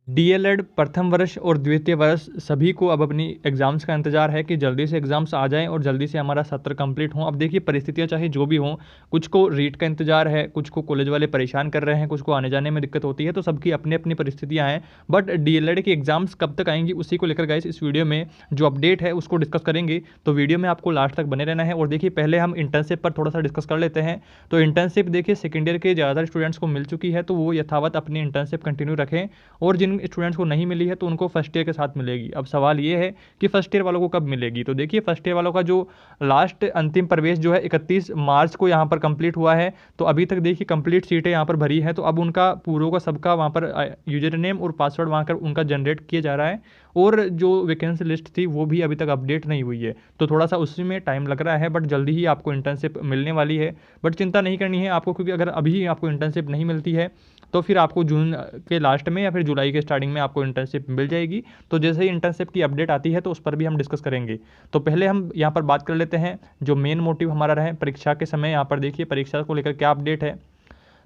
DElEd प्रथम वर्ष और द्वितीय वर्ष सभी को अब अपनी एग्ज़ाम्स का इंतज़ार है कि जल्दी से एग्ज़ाम्स आ जाएँ और जल्दी से हमारा सत्र कंप्लीट हो। अब देखिए परिस्थितियाँ चाहे जो भी हों, कुछ को रीट का इंतज़ार है, कुछ को कॉलेज वाले परेशान कर रहे हैं, कुछ को आने-जाने में दिक्कत होती है, तो सबकी अपनी-अपनी परिस्थितियाँ हैं। बट डीएलएड की एग्ज़ाम्स कब तक आएँगी उसी को लेकर गाइस इस वीडियो में जो अपडेट है उसको डिस्कस करेंगे। तो वीडियो में आपको लास्ट तक बने रहना है। और देखिए पहले हम इंटर्नशिप पर थोड़ा-सा डिस्कस कर लेते हैं। तो इंटर्नशिप देखिए सेकेंड ईयर के ज़्यादातर स्टूडेंट्स को मिल चुकी है, तो वो यथावत अपनी इंटर्नशिप कंटिन्यू रखें। और जिन स्टूडेंट्स को नहीं मिली है तो उनको फर्स्ट ईयर के साथ मिलेगी। अब सवाल ये है कि फर्स्ट ईयर वालों को कब मिलेगी। तो देखिए फर्स्ट ईयर वालों का जो लास्ट अंतिम प्रवेश जो है 31 मार्च को यहाँ पर कंप्लीट हुआ है। तो अभी तक देखिए कंप्लीट सीटें यहाँ पर भरी है। तो अब उनका पूरों का सबका वहाँ पर यूजर नेम और पासवर्ड वहाँ कर उनका जनरेट किया जा रहा है। और जो वैकेंसी लिस्ट थी वो भी अभी तक अपडेट नहीं हुई है। तो थोड़ा सा उसी में टाइम लग रहा है, बट जल्दी ही आपको इंटर्नशिप मिलने वाली है। बट चिंता नहीं करनी है आपको, क्योंकि अगर अभी आपको इंटर्नशिप नहीं मिलती है तो फिर आपको जून के लास्ट में या फिर जुलाई के स्टार्टिंग में आपको इंटर्नशिप मिल जाएगी। तो जैसे ही इंटर्नशिप की अपडेट आती है तो उस पर भी हम डिस्कस करेंगे। तो पहले हम यहाँ पर बात कर लेते हैं जो मेन मोटिव हमारा रहे परीक्षा के समय। यहाँ पर देखिए परीक्षा को लेकर क्या अपडेट है।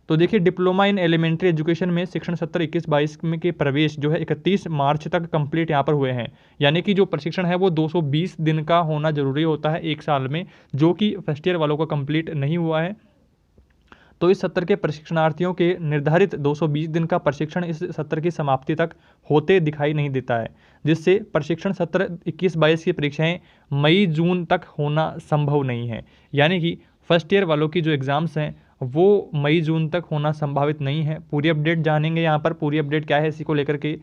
तो देखिए डिप्लोमा इन एलिमेंट्री एजुकेशन में शिक्षण सत्र 21-22 में के प्रवेश जो है 31 मार्च तक कंप्लीट यहाँ पर हुए हैं। यानी कि जो प्रशिक्षण है वो 220 दिन का होना जरूरी होता है एक साल में, जो कि फर्स्ट ईयर वालों का कंप्लीट नहीं हुआ है। तो इस सत्र के प्रशिक्षणार्थियों के निर्धारित 220 दिन का प्रशिक्षण इस सत्र की समाप्ति तक होते दिखाई नहीं देता है, जिससे प्रशिक्षण सत्र 21-22 की परीक्षाएं मई जून तक होना संभव नहीं है। यानी कि फर्स्ट ईयर वालों की जो एग्ज़ाम्स हैं वो मई जून तक होना संभावित नहीं है। पूरी अपडेट जानेंगे यहाँ पर, पूरी अपडेट क्या है इसी को लेकर के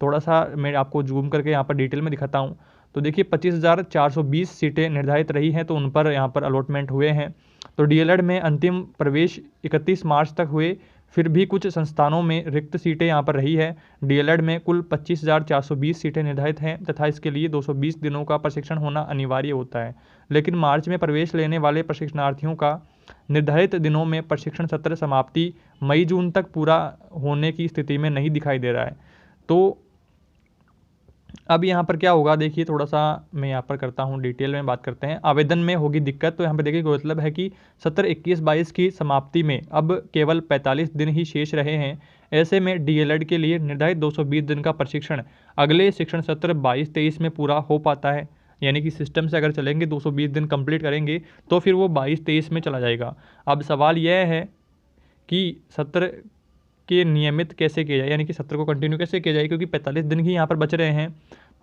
थोड़ा सा मैं आपको जूम करके यहाँ पर डिटेल में दिखाता हूँ। तो देखिए 25,420 सीटें निर्धारित रही हैं, तो उन पर यहाँ पर अलॉटमेंट हुए हैं। तो डीएलएड में अंतिम प्रवेश 31 मार्च तक हुए, फिर भी कुछ संस्थानों में रिक्त सीटें यहाँ पर रही है। डीएलएड में कुल 25,420 सीटें निर्धारित हैं तथा इसके लिए 220 दिनों का प्रशिक्षण होना अनिवार्य होता है। लेकिन मार्च में प्रवेश लेने वाले प्रशिक्षणार्थियों का निर्धारित दिनों में प्रशिक्षण सत्र समाप्ति मई जून तक पूरा होने की स्थिति में नहीं दिखाई दे रहा है। तो अब यहाँ पर क्या होगा देखिए, थोड़ा सा मैं यहाँ पर करता हूँ डिटेल में बात करते हैं। आवेदन में होगी दिक्कत। तो यहाँ पर देखिए मतलब है कि सत्र 21-22 की समाप्ति में अब केवल 45 दिन ही शेष रहे हैं। ऐसे में डीएलएड के लिए निर्धारित 220 दिन का प्रशिक्षण अगले शिक्षण सत्र 22-23 में पूरा हो पाता है। यानी कि सिस्टम से अगर चलेंगे 220 दिन कंप्लीट करेंगे तो फिर वो 22-23 में चला जाएगा। अब सवाल यह है कि सत्र के नियमित कैसे किया जाए, यानी कि सत्र को कंटिन्यू कैसे किया जाए, क्योंकि 45 दिन ही यहाँ पर बच रहे हैं।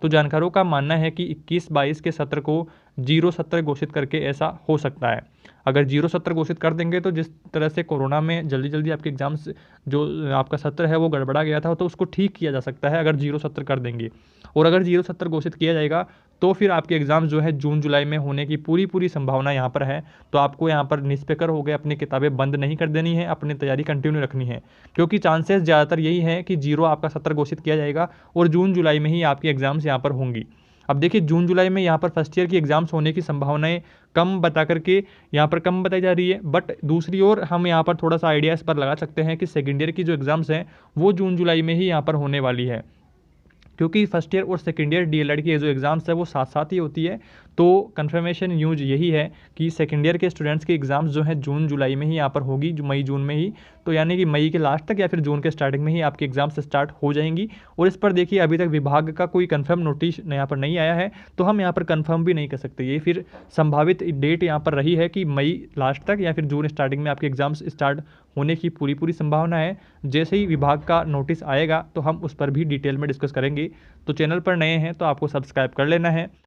तो जानकारों का मानना है कि 21-22 के सत्र को जीरो सत्र घोषित करके ऐसा हो सकता है। अगर जीरो सत्र घोषित कर देंगे तो जिस तरह से कोरोना में जल्दी जल्दी आपके एग्जाम्स जो आपका सत्र है वो गड़बड़ा गया था, तो उसको ठीक किया जा सकता है अगर जीरो सत्र कर देंगे। और अगर जीरो सत्र घोषित किया जाएगा तो फिर आपके एग्ज़ाम जो है जून जुलाई में होने की पूरी संभावना यहाँ पर है। तो आपको यहाँ पर निष्पेकर हो गए अपनी किताबें बंद नहीं कर देनी है, अपनी तैयारी कंटिन्यू रखनी है, क्योंकि चांसेस ज़्यादातर यही है कि जीरो आपका सत्र घोषित किया जाएगा और जून जुलाई में ही आपकी एग्ज़ाम्स यहाँ पर होंगी। अब देखिए जून जुलाई में यहाँ पर फर्स्ट ईयर की एग्ज़ाम्स होने की संभावनाएं कम बता करके यहाँ पर कम बताई जा रही है। बट दूसरी ओर हम यहाँ पर थोड़ा सा आइडिया इस पर लगा सकते हैं कि सेकेंड ईयर की जो एग्ज़ाम्स हैं वो जून जुलाई में ही यहाँ पर होने वाली है, क्योंकि फर्स्ट ईयर और सेकेंड ईयर डीएलएड की जो एग्ज़ाम्स है वो साथ साथ ही होती है। तो कंफर्मेशन न्यूज़ यही है कि सेकेंड ईयर के स्टूडेंट्स की एग्ज़ाम्स जो है जून जुलाई में ही यहाँ पर होगी, मई जून में ही। तो यानी कि मई के लास्ट तक या फिर जून के स्टार्टिंग में ही आपकी एग्ज़ाम्स स्टार्ट हो जाएंगी। और इस पर देखिए अभी तक विभाग का कोई कंफर्म नोटिस यहाँ पर नहीं आया है, तो हम यहाँ पर कंफर्म भी नहीं कर सकते। ये फिर संभावित डेट यहाँ पर रही है कि मई लास्ट तक या फिर जून स्टार्टिंग में आपके एग्ज़ाम्स स्टार्ट होने की पूरी संभावना है। जैसे ही विभाग का नोटिस आएगा तो हम उस पर भी डिटेल में डिस्कस करेंगे। तो चैनल पर नए हैं तो आपको सब्सक्राइब कर लेना है।